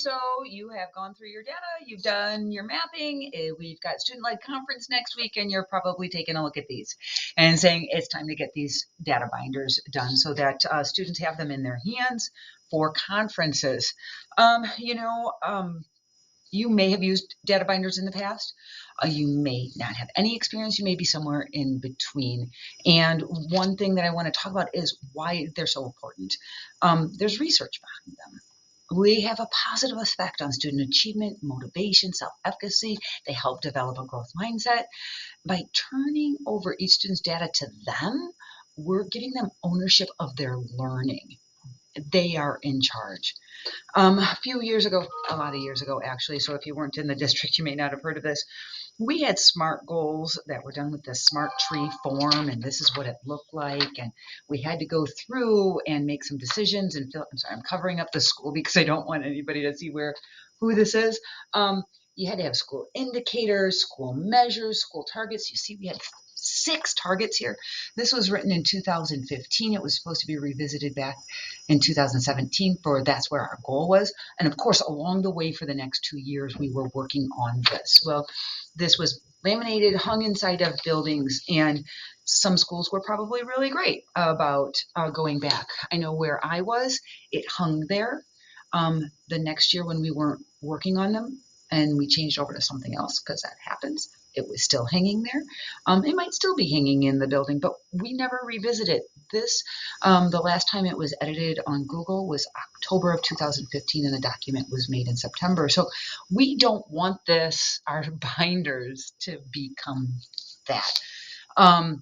so you have gone through your data, you've done your mapping, we've got student-led conference next week, and you're probably taking a look at these and saying it's time to get these data binders done so that students have them in their hands for conferences. You may have used data binders in the past. You may not have any experience. You may be somewhere in between. And one thing that I want to talk about is why they're so important. There's research behind them. They have a positive effect on student achievement, motivation, self-efficacy. They help develop a growth mindset. By turning over each student's data to them, we're giving them ownership of their learning. They are in charge. A few years ago, a lot of years ago, actually, so if you weren't in the district, you may not have heard of this. We had SMART goals that were done with the SMART tree form, and this is what it looked like. And we had to go through and make some decisions and fill. I'm sorry, I'm covering up the school because I don't want anybody to see who this is. You had to have school indicators, school measures, school targets. You see, we had 6 targets here. This was written in 2015. It was supposed to be revisited back in 2017 for that's where our goal was. And of course, along the way for the next 2 years, we were working on this. Well, this was laminated, hung inside of buildings, and some schools were probably really great about going back. I know where I was, it hung there. The next year when we weren't working on them and we changed over to something else, because that happens, it was still hanging there. It might still be hanging in the building, but we never revisited this. The last time it was edited on Google was October of 2015, and the document was made in September. So we don't want our binders to become that.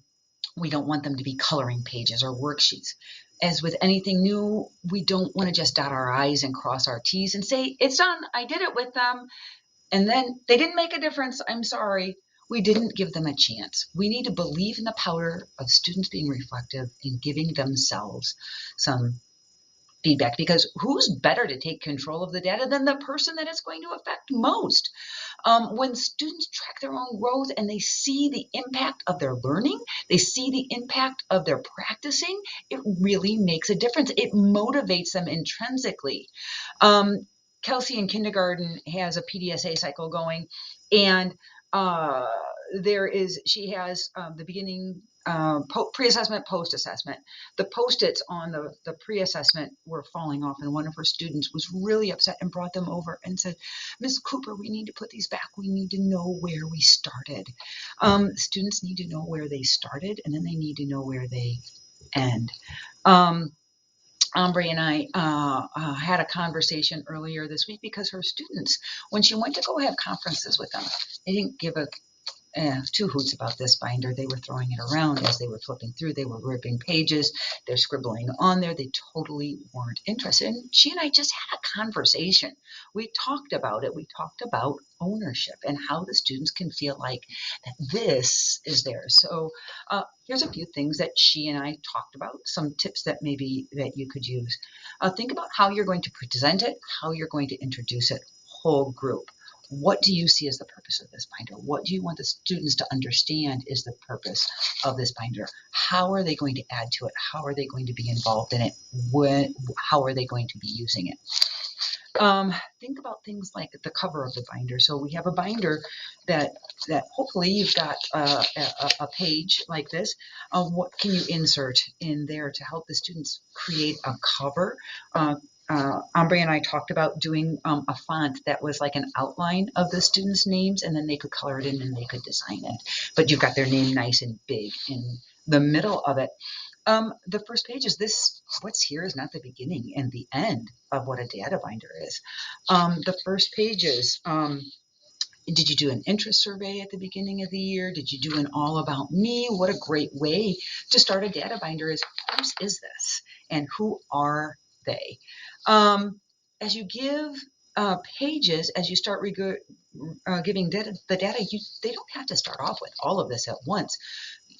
We don't want them to be coloring pages or worksheets. As with anything new, we don't want to just dot our I's and cross our T's and say, it's done, I did it with them, and then they didn't make a difference, I'm sorry. We didn't give them a chance. We need to believe in the power of students being reflective and giving themselves some feedback, because who's better to take control of the data than the person that it's going to affect most? When students track their own growth and they see the impact of their learning, they see the impact of their practicing, it really makes a difference. It motivates them intrinsically. Kelsey in kindergarten has a PDSA cycle going, and she has the beginning pre-assessment, post-assessment. The post-its on the pre-assessment were falling off, and one of her students was really upset and brought them over and said, Ms. Cooper, we need to put these back. We need to know where we started. Students need to know where they started, and then they need to know where they end. Ambre and I had a conversation earlier this week because her students, when she went to go have conferences with them, they didn't give two hoots about this binder. They were throwing it around as they were flipping through. They were ripping pages. They're scribbling on there. They totally weren't interested. And she and I just had a conversation. We talked about it. We talked about ownership and how the students can feel like that this is theirs. So here's a few things that she and I talked about, some tips that maybe that you could use. Think about how you're going to present it, how you're going to introduce it, whole group. What do you see as the purpose of this binder? What do you want the students to understand is the purpose of this binder? How are they going to add to it? How are they going to be involved in it? How are they going to be using it? Think about things like the cover of the binder. So we have a binder that hopefully you've got a page like this. What can you insert in there to help the students create a cover? Ambre and I talked about doing a font that was like an outline of the students' names, and then they could color it in and they could design it. But you've got their name nice and big in the middle of it. The first page is this. What's here is not the beginning and the end of what a data binder is. The first page is, did you do an interest survey at the beginning of the year? Did you do an all about me? What a great way to start a data binder is, whose is this? And who are they? As you give pages, as you start giving the data, they don't have to start off with all of this at once.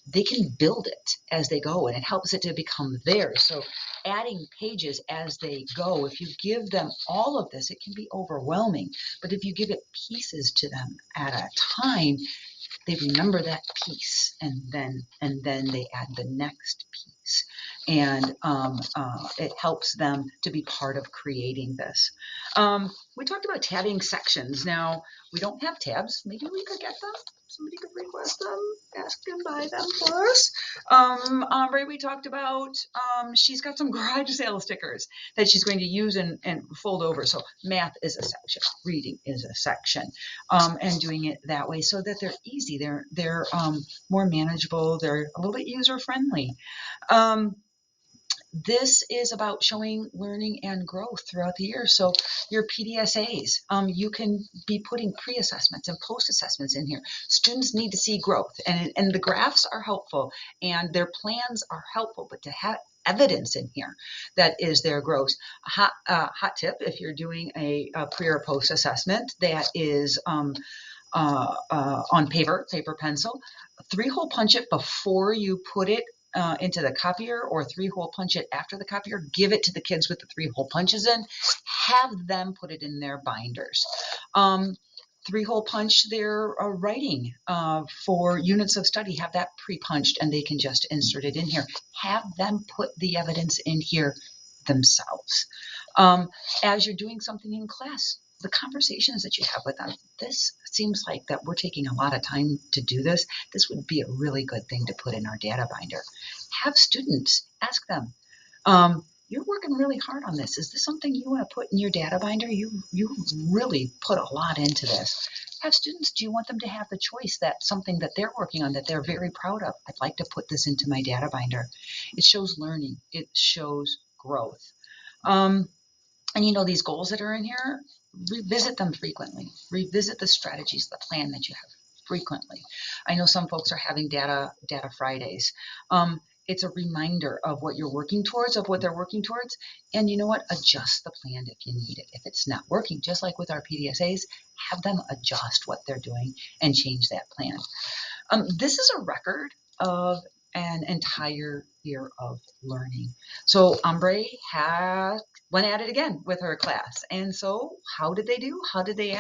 They can build it as they go, and it helps it to become theirs. So adding pages as they go, if you give them all of this, it can be overwhelming. But if you give it pieces to them at a time, they remember that piece, and then they add the next piece, and it helps them to be part of creating this. We talked about tabbing sections. Now, we don't have tabs. Maybe we could get them. Somebody could request them, ask and buy them for us. Ombre, we talked about, she's got some garage sale stickers that she's going to use and fold over. So math is a section, reading is a section, and doing it that way so that they're easy. They're more manageable. They're a little bit user friendly. This is about showing learning and growth throughout the year. So your PDSAs, you can be putting pre-assessments and post-assessments in here. Students need to see growth, and the graphs are helpful and their plans are helpful, but to have evidence in here that is their growth. Hot tip, if you're doing a pre or post assessment that is on paper pencil, 3-hole punch it before you put it into the copier, or 3-hole punch it after the copier. Give it to the kids with the 3-hole punches in. Have them put it in their binders. 3-hole punch their writing for units of study. Have that pre-punched and they can just insert it in here. Have them put the evidence in here themselves. As you're doing something in class, the conversations that you have with them, this seems like that we're taking a lot of time to do this. This would be a really good thing to put in our data binder. Have students ask them, you're working really hard on this. Is this something you want to put in your data binder? You really put a lot into this. Have students, do you want them to have the choice that something that they're working on that they're very proud of? I'd like to put this into my data binder. It shows learning. It shows growth. And these goals that are in here, revisit them frequently. Revisit the strategies, the plan that you have frequently. I know some folks are having data Fridays. It's a reminder of what you're working towards, of what they're working towards. And you know what? Adjust the plan if you need it. If it's not working, just like with our PDSAs, have them adjust what they're doing and change that plan. This is a record of an entire year of learning. So Ombre went at it again with her class. And so how did they do? How did they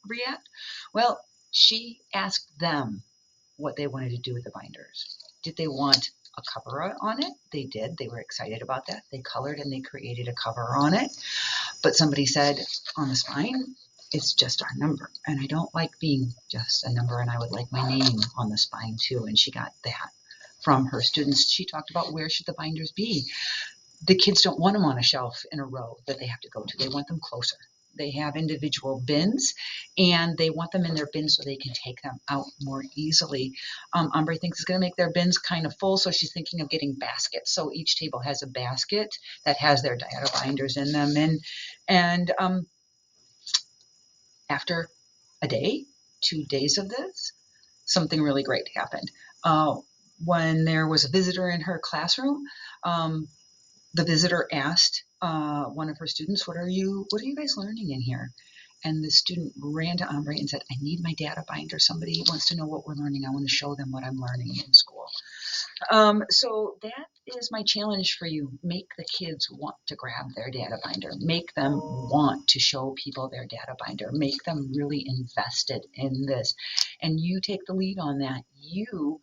react? Well, she asked them what they wanted to do with the binders. Did they want a cover on it? They did. They were excited about that. They colored and they created a cover on it. But somebody said on the spine, it's just our number. And I don't like being just a number, and I would like my name on the spine too. And she got that from her students. She talked about where should the binders be. The kids don't want them on a shelf in a row that they have to go to. They want them closer. They have individual bins, and they want them in their bins so they can take them out more easily. Ombre thinks it's going to make their bins kind of full, so she's thinking of getting baskets. So each table has a basket that has their data binders in them. And after a day, 2 days of this, something really great happened. When there was a visitor in her classroom, the visitor asked one of her students, what are you guys learning in here? And the student ran to Ombre and said, I need my data binder. Somebody wants to know what we're learning. I want to show them what I'm learning in school. So that is my challenge for you. Make the kids want to grab their data binder. Make them want to show people their data binder. Make them really invested in this. And you take the lead on that. You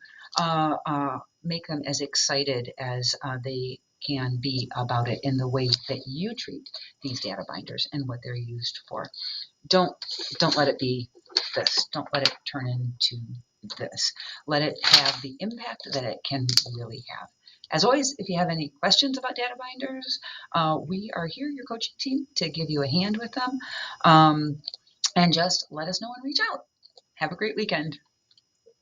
make them as excited as they can be about it in the way that you treat these data binders and what they're used for. Don't let it be this. Don't let it turn into this. Let it have the impact that it can really have. As always, if you have any questions about data binders, we are here, your coaching team, to give you a hand with them. And just let us know and reach out. Have a great weekend.